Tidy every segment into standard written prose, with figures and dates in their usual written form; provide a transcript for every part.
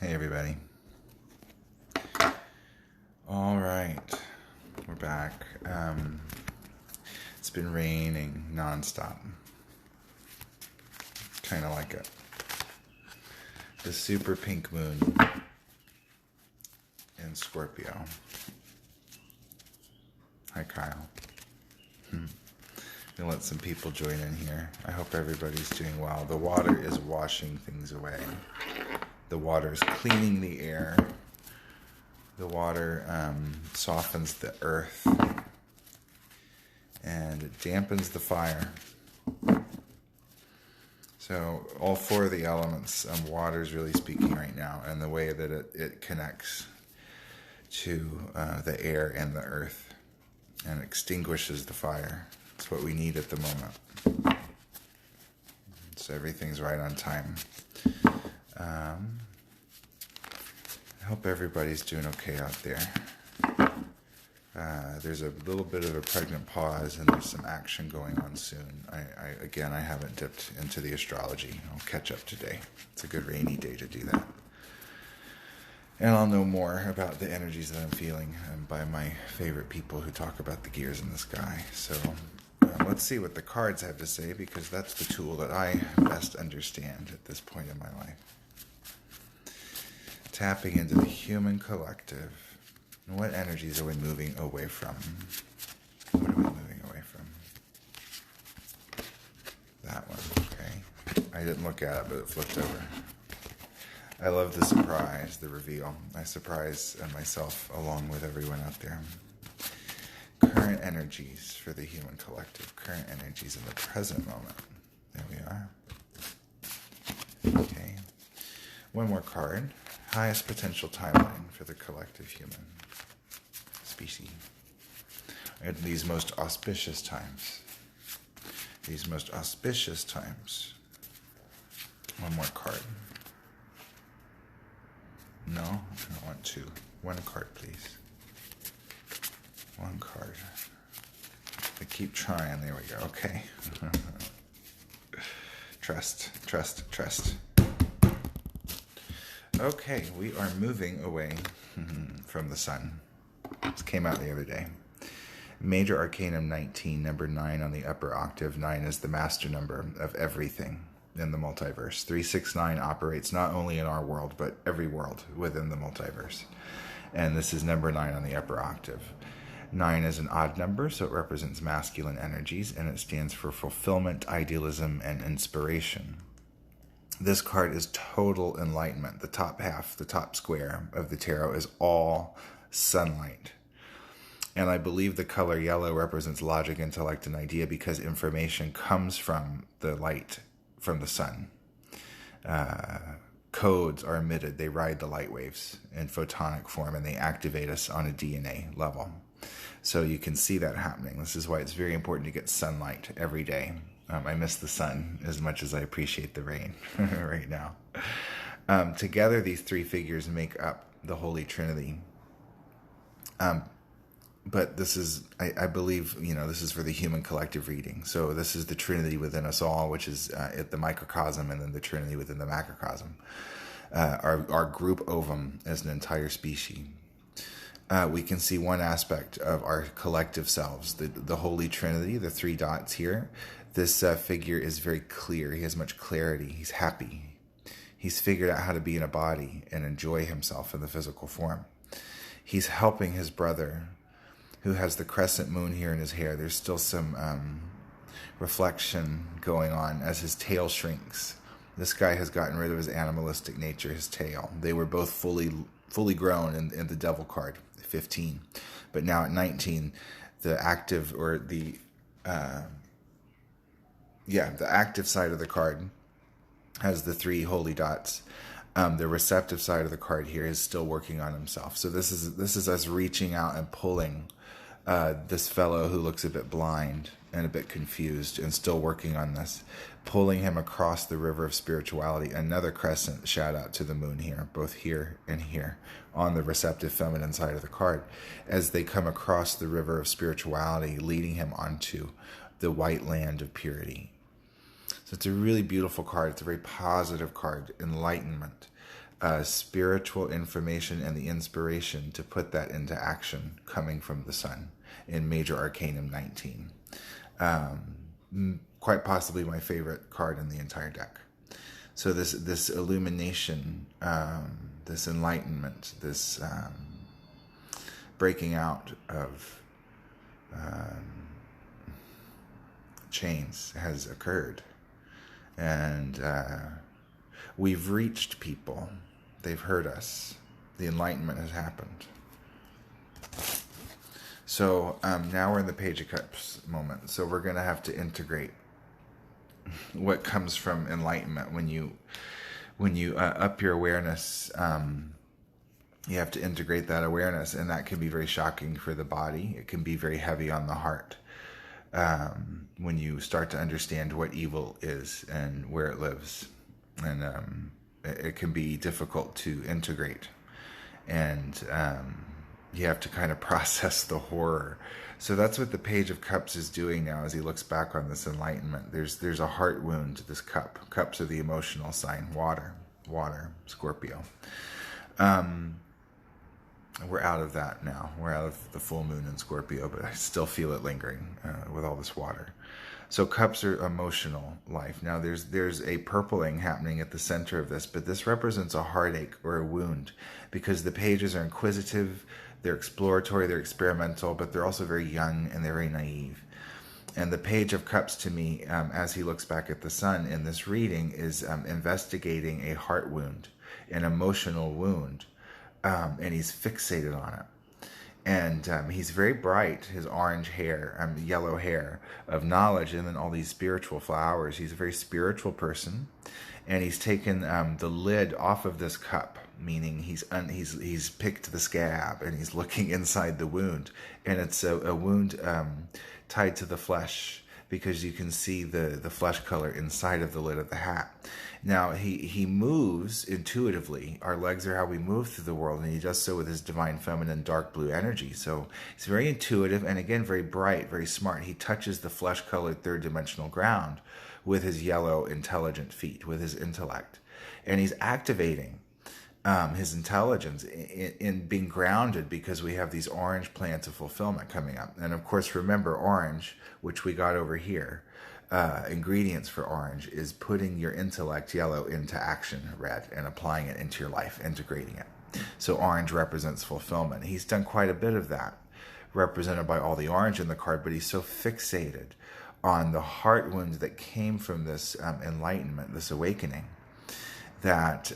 Hey everybody. All right, we're back. It's been raining nonstop. Kind of like it. The super pink moon in Scorpio. Hi Kyle. Gonna let some people join in here. I hope everybody's doing well. The water is washing things away. The water is cleaning the air. The water softens the earth and it dampens the fire. So all four of the elements, water is really speaking right now, and the way that it connects to the air and the earth and extinguishes the fire. It's what we need at the moment. So everything's right on time. I hope everybody's doing okay out there. There's a little bit of a pregnant pause, and there's some action going on soon. I haven't dipped into the astrology. I'll catch up today. It's a good rainy day to do that. And I'll know more about the energies that I'm feeling by my favorite people who talk about the gears in the sky. So let's see what the cards have to say, because that's the tool that I best understand at this point in my life. Tapping into the human collective. What energies are we moving away from? What are we moving away from? That one, okay. I didn't look at it, but it flipped over. I love the surprise, the reveal. I surprise myself along with everyone out there. Current energies for the human collective. Current energies in the present moment. There we are. Okay. One more card. Highest potential timeline for the collective human species. At these most auspicious times. These most auspicious times. One more card. No, I don't want two. One card, please. One card. I keep trying. There we go. Okay. Trust. Okay, we are moving away from the sun. This came out the other day. Major Arcanum 19, number 9 on the upper octave. 9 is the master number of everything in the multiverse. 369 operates not only in our world, but every world within the multiverse. And this is number 9 on the upper octave. 9 is an odd number, so it represents masculine energies, and it stands for fulfillment, idealism, and inspiration. This card is total enlightenment. The top half, the top square of the tarot is all sunlight. And I believe the color yellow represents logic, intellect, and idea, because information comes from the light from the sun. Codes are emitted. They ride the light waves in photonic form, and they activate us on a DNA level. So you can see that happening. This is why it's very important to get sunlight every day. I miss the sun as much as I appreciate the rain right now. Together, these three figures make up the Holy Trinity. But this is, I believe, this is for the human collective reading. So this is the Trinity within us all, which is at the microcosm, and then the Trinity within the macrocosm. Our group ovum as an entire species. We can see one aspect of our collective selves, the Holy Trinity, the three dots here. This figure is very clear. He has much clarity. He's happy. He's figured out how to be in a body and enjoy himself in the physical form. He's helping his brother, who has the crescent moon here in his hair. There's still some reflection going on as his tail shrinks. This guy has gotten rid of his animalistic nature, his tail. They were both fully grown in the devil card, 15. But now at 19, the active, or the active side of the card has the three holy dots. The receptive side of the card here is still working on himself. So this is us reaching out and pulling this fellow who looks a bit blind and a bit confused and still working on this, pulling him across the river of spirituality. Another crescent shout out to the moon here, both here and here on the receptive feminine side of the card, as they come across the river of spirituality, leading him onto the white land of purity. So it's a really beautiful card. It's a very positive card, enlightenment. spiritual information and the inspiration to put that into action coming from the sun in Major Arcanum 19. Quite possibly my favorite card in the entire deck. So this illumination, this enlightenment, this breaking out of chains has occurred. And we've reached people. They've heard us. The enlightenment has happened. So now we're in the Page of Cups moment. So we're going to have to integrate what comes from enlightenment. When you up your awareness, you have to integrate that awareness, and that can be very shocking for the body. It can be very heavy on the heart when you start to understand what evil is and where it lives, and it can be difficult to integrate, and you have to kind of process the horror. So that's what the Page of Cups is doing now as he looks back on this enlightenment. There's a heart wound to this cup. Cups are the emotional sign. Water, Scorpio. We're out of that now. We're out of the full moon in Scorpio, but I still feel it lingering with all this water. So cups are emotional life. Now there's a purpling happening at the center of this, but this represents a heartache or a wound, because the pages are inquisitive, they're exploratory, they're experimental, but they're also very young and they're very naive. And the Page of Cups to me, as he looks back at the sun in this reading, is investigating a heart wound, an emotional wound, and he's fixated on it. And he's very bright, his orange hair, yellow hair of knowledge, and then all these spiritual flowers. He's a very spiritual person, and he's taken the lid off of this cup, meaning he's picked the scab, and he's looking inside the wound, and it's a wound tied to the flesh, because you can see the flesh color inside of the lid of the hat. Now, he moves intuitively. Our legs are how we move through the world, and he does so with his divine feminine dark blue energy. So he's very intuitive, and again, very bright, very smart. He touches the flesh-colored third-dimensional ground with his yellow, intelligent feet, with his intellect. And he's activating his intelligence in being grounded, because we have these orange plants of fulfillment coming up. And of course, remember, orange, which we got over here, ingredients for orange is putting your intellect, yellow, into action, red, and applying it into your life, integrating it. So orange represents fulfillment. He's done quite a bit of that, represented by all the orange in the card, but he's so fixated on the heart wound that came from this enlightenment, this awakening, that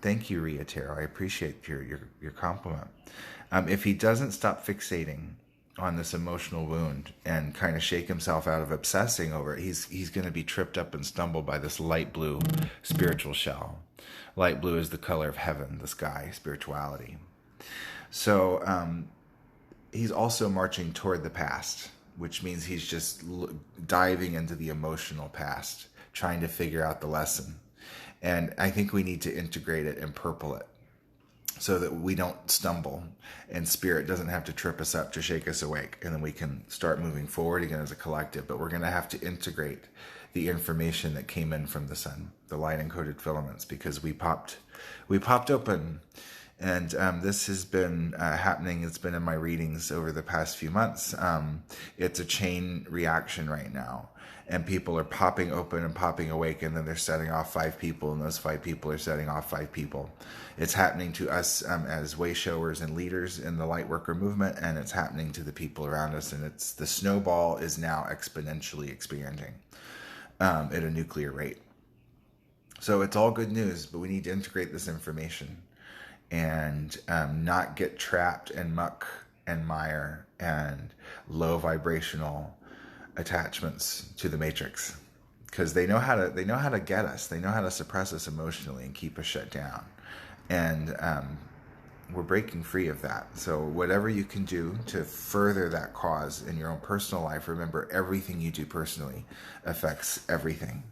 thank you, Ria Tarot. I appreciate your compliment. If he doesn't stop fixating on this emotional wound and kind of shake himself out of obsessing over it, he's going to be tripped up and stumbled by this light blue spiritual shell. Light blue is the color of heaven, the sky, spirituality. So he's also marching toward the past, which means he's just diving into the emotional past, trying to figure out the lesson. And I think we need to integrate it and purple it, so that we don't stumble and spirit doesn't have to trip us up to shake us awake, and then we can start moving forward again as a collective. But we're going to have to integrate the information that came in from the sun, the light encoded filaments, because we popped open. And this has been happening. It's been in my readings over the past few months. It's a chain reaction right now. And people are popping open and popping awake, and then they're setting off 5 people, and those 5 people are setting off 5 people. It's happening to us as way showers and leaders in the Lightworker movement, and it's happening to the people around us. And the snowball is now exponentially expanding at a nuclear rate. So it's all good news, but we need to integrate this information and not get trapped in muck and mire and low vibrational attachments to the matrix, because they know how to get us. They know how to suppress us emotionally and keep us shut down, and we're breaking free of that. So whatever you can do to further that cause in your own personal life, remember, everything you do personally affects everything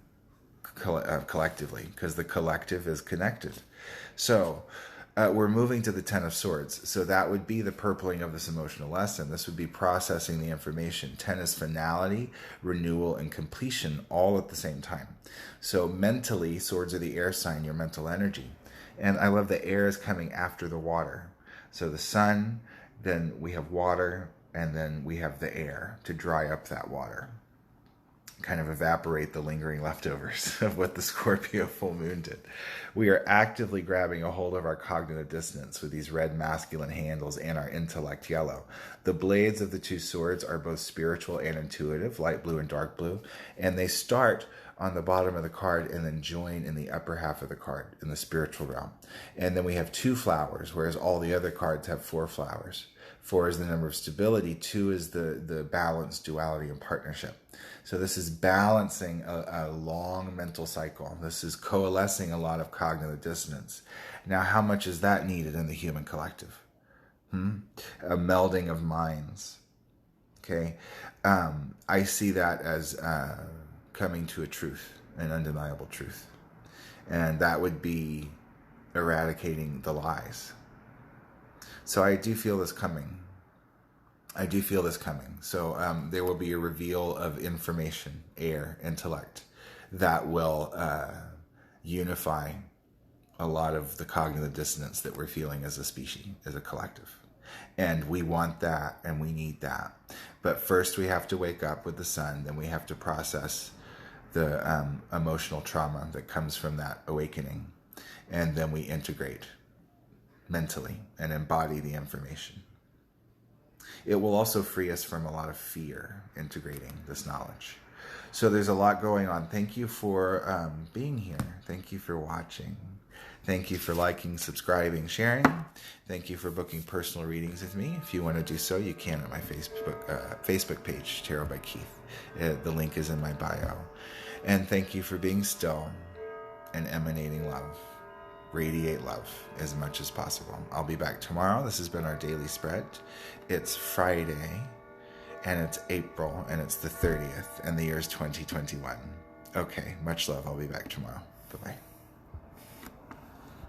collectively, because the collective is connected. So we're moving to the Ten of Swords. So that would be the purpling of this emotional lesson. This would be processing the information. 10 is finality, renewal, and completion all at the same time. So mentally, swords are the air sign, your mental energy. And I love the air is coming after the water. So the sun, then we have water, and then we have the air to dry up that water. Kind of evaporate the lingering leftovers of what the Scorpio full moon did. We are actively grabbing a hold of our cognitive dissonance with these red masculine handles and our intellect yellow. The blades of the two swords are both spiritual and intuitive, light blue and dark blue, and they start on the bottom of the card and then join in the upper half of the card in the spiritual realm. And then we have 2 flowers, whereas all the other cards have 4 flowers. 4 is the number of stability, 2 is the balance, duality, and partnership. So this is balancing a long mental cycle. This is coalescing a lot of cognitive dissonance. Now, how much is that needed in the human collective? A melding of minds. Okay. I see that as coming to a truth, an undeniable truth. And that would be eradicating the lies. So I do feel this coming. So there will be a reveal of information, air, intellect, that will unify a lot of the cognitive dissonance that we're feeling as a species, as a collective. And we want that, and we need that. But first we have to wake up with the sun, then we have to process the emotional trauma that comes from that awakening. And then we integrate mentally and embody the information. It will also free us from a lot of fear integrating this knowledge. So there's a lot going on. Thank you for being here. Thank you for watching. Thank you for liking, subscribing, sharing. Thank you for booking personal readings with me. If you want to do so, you can at my Facebook page, Tarot by Keyth. The link is in my bio. And thank you for being still and emanating love. Radiate love as much as possible. I'll be back tomorrow. This has been our daily spread. It's Friday, and it's April, and it's the 30th, and the year is 2021. Okay, much love. I'll be back tomorrow. Bye-bye.